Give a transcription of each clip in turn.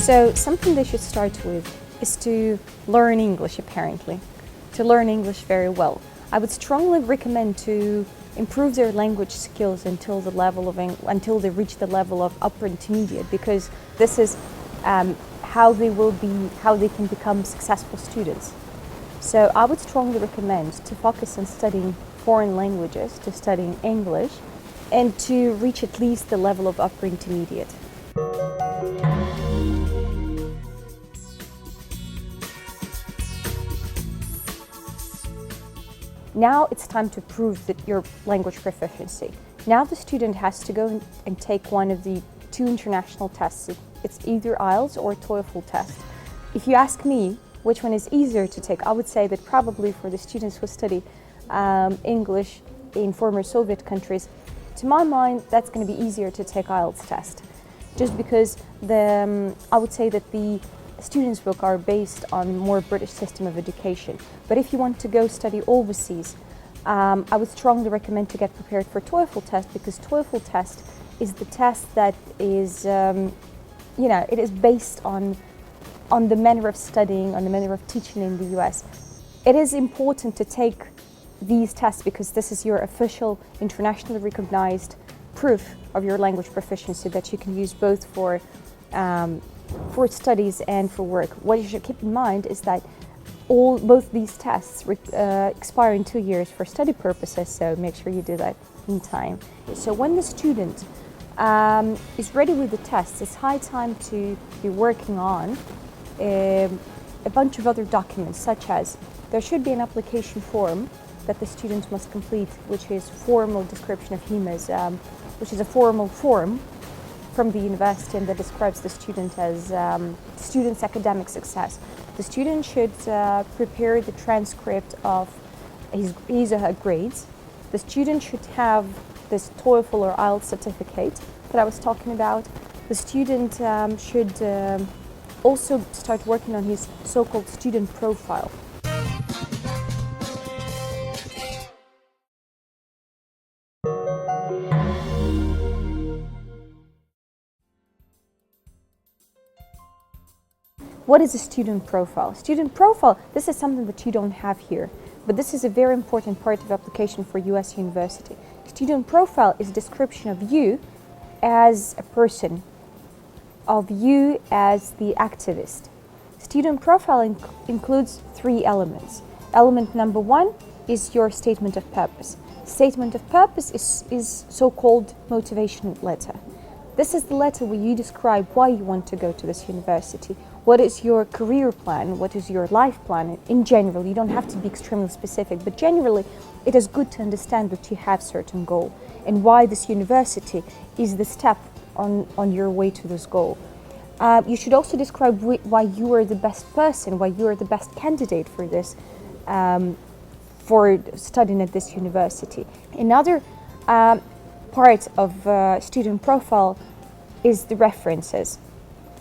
So something they should start with is to learn English, apparently, to learn English very well. I would strongly recommend to improve their language skills until they reach the level of upper intermediate, because this is how they can become successful students. So I would strongly recommend to focus on studying foreign languages, to studying English, and to reach at least the level of upper intermediate. Now it's time to prove that your language proficiency. Now the student has to go and take one of the two international tests. It's either IELTS or TOEFL test. If you ask me which one is easier to take, I would say that probably for the students who study English in former Soviet countries, to my mind, that's going to be easier to take IELTS test. Just because I would say that the students' book are based on more British system of education. But if you want to go study overseas, I would strongly recommend to get prepared for TOEFL test, because TOEFL test is the test that is, it is based on the manner of studying, on the manner of teaching in the US. It is important to take these tests because this is your official, internationally recognized proof of your language proficiency that you can use both for studies and for work. What you should keep in mind is that both these tests expire in 2 years for study purposes, so make sure you do that in time. So when the student is ready with the tests, it's high time to be working on a bunch of other documents, such as there should be an application form that the student must complete, which is formal description of HEMAs, which is a formal form from the university and that describes the student as student's academic success. The student should prepare the transcript of his or her grades. The student should have this TOEFL or IELTS certificate that I was talking about. The student should also start working on his so-called student profile. What is a student profile? Student profile, this is something that you don't have here, but this is a very important part of application for US university. Student profile is a description of you as a person, of you as the activist. Student profile includes 3 elements. Element number 1 is your statement of purpose. Statement of purpose is so-called motivation letter. This is the letter where you describe why you want to go to this university. What is your career plan? What is your life plan? In general, you don't have to be extremely specific, but generally, it is good to understand that you have certain goal and why this university is the step on your way to this goal. You should also describe why you are the best person, why you are the best candidate for this, for studying at this university. Another part of student profile is the references.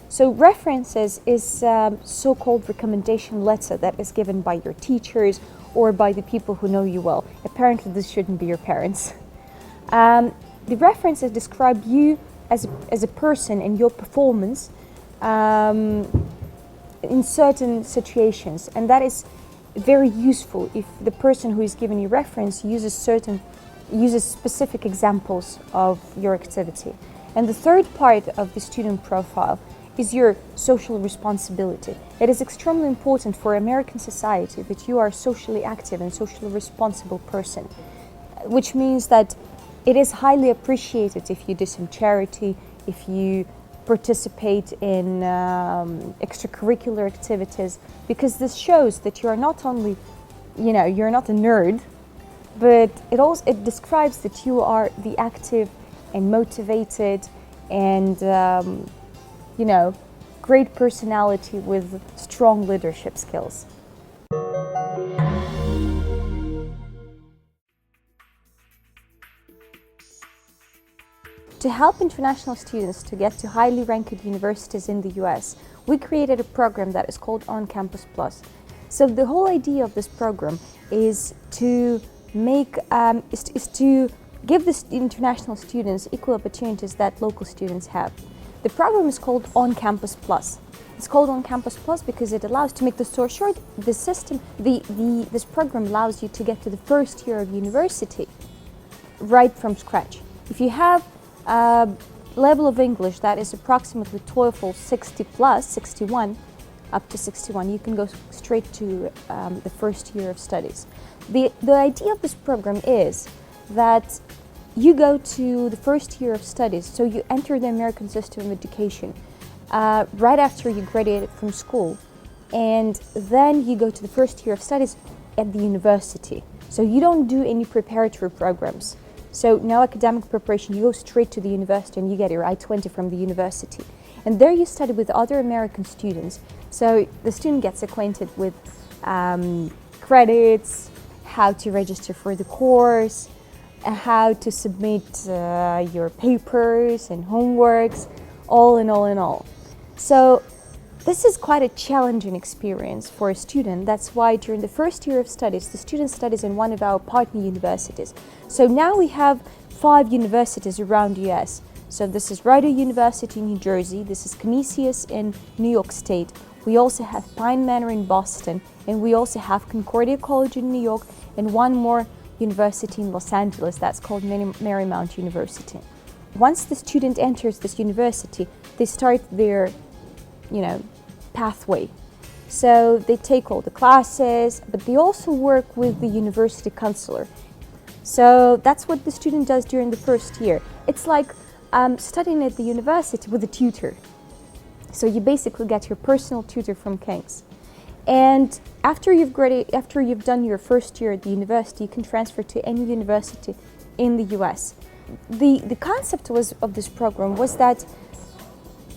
So references is so-called recommendation letter that is given by your teachers or by the people who know you well. Apparently this shouldn't be your parents. The references describe you as a person and your performance in certain situations, and that is very useful if the person who is giving you reference uses specific examples of your activity. And the third part of the student profile is your social responsibility. It is extremely important for American society that you are a socially active and socially responsible person, which means that it is highly appreciated if you do some charity, if you participate in extracurricular activities, because this shows that you are not only, you're not a nerd, but it describes that you are the active and motivated and great personality with strong leadership skills. To help international students to get to highly ranked universities in the US, we created a program that is called On Campus Plus. So the whole idea of this program is to give the international students equal opportunities that local students have. The program is called On Campus Plus. It's called On Campus Plus because it allows, to make the story short, this program allows you to get to the first year of university right from scratch. If you have a level of English that is approximately TOEFL 60 plus, 61, up to 61, you can go straight to the first year of studies. The idea of this program is that you go to the first year of studies, so you enter the American system of education right after you graduate from school, and then you go to the first year of studies at the university. So you don't do any preparatory programs. So no academic preparation, you go straight to the university and you get your I-20 from the university. And there you study with other American students. So the student gets acquainted with credits, how to register for the course, how to submit your papers and homeworks, all in all. So this is quite a challenging experience for a student. That's why during the first year of studies, the student studies in one of our partner universities. So now we have 5 universities around the US. So this is Rider University in New Jersey, this is Canisius in New York State. We also have Pine Manor in Boston, and we also have Concordia College in New York, and one more university in Los Angeles that's called Marymount University. Once the student enters this university, they start their pathway. So they take all the classes, but they also work with the university counselor. So that's what the student does during the first year. It's like studying at the university with a tutor. So you basically get your personal tutor from King's. And after you've done your first year at the university, you can transfer to any university in the US. The concept of this program was that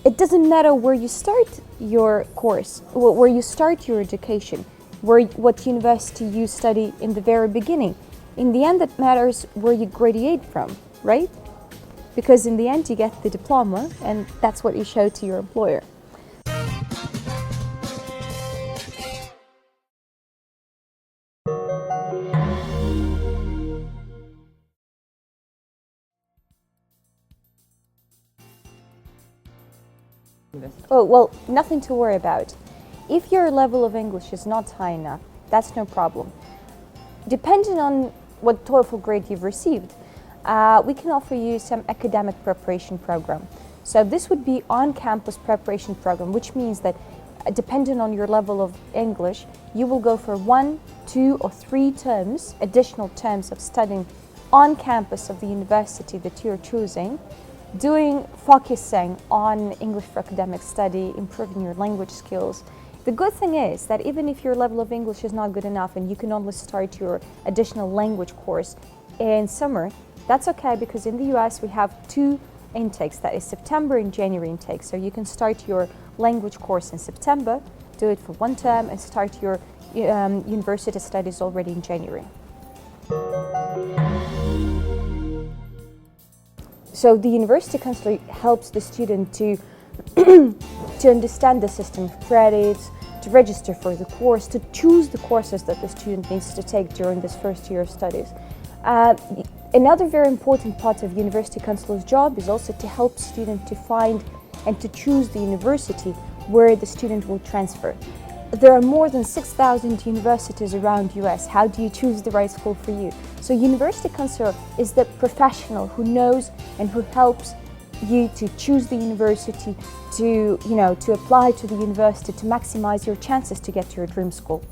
it doesn't matter where you start your course, where you start your education, what university you study in the very beginning. In the end, it matters where you graduate from, right? Because in the end, you get the diploma, and that's what you show to your employer. Oh, well, nothing to worry about. If your level of English is not high enough, that's no problem. Depending on what TOEFL grade you've received, we can offer you some academic preparation program. So this would be on-campus preparation program, which means that depending on your level of English, you will go for 1, 2, or 3 terms, additional terms of studying on campus of the university that you're choosing, focusing on English for academic study, improving your language skills. The good thing is that even if your level of English is not good enough and you can only start your additional language course in summer, that's okay, because in the US we have 2 intakes, that is September and January intake. So you can start your language course in September, do it for 1 term, and start your university studies already in January. So the university counselor helps the student to understand the system of credits, to register for the course, to choose the courses that the student needs to take during this first year of studies. Another very important part of university counselor's job is also to help students to find and to choose the university where the student will transfer. There are more than 6,000 universities around the US. How do you choose the right school for you? So university counselor is the professional who knows and who helps you to choose the university, to apply to the university, to maximize your chances to get to your dream school.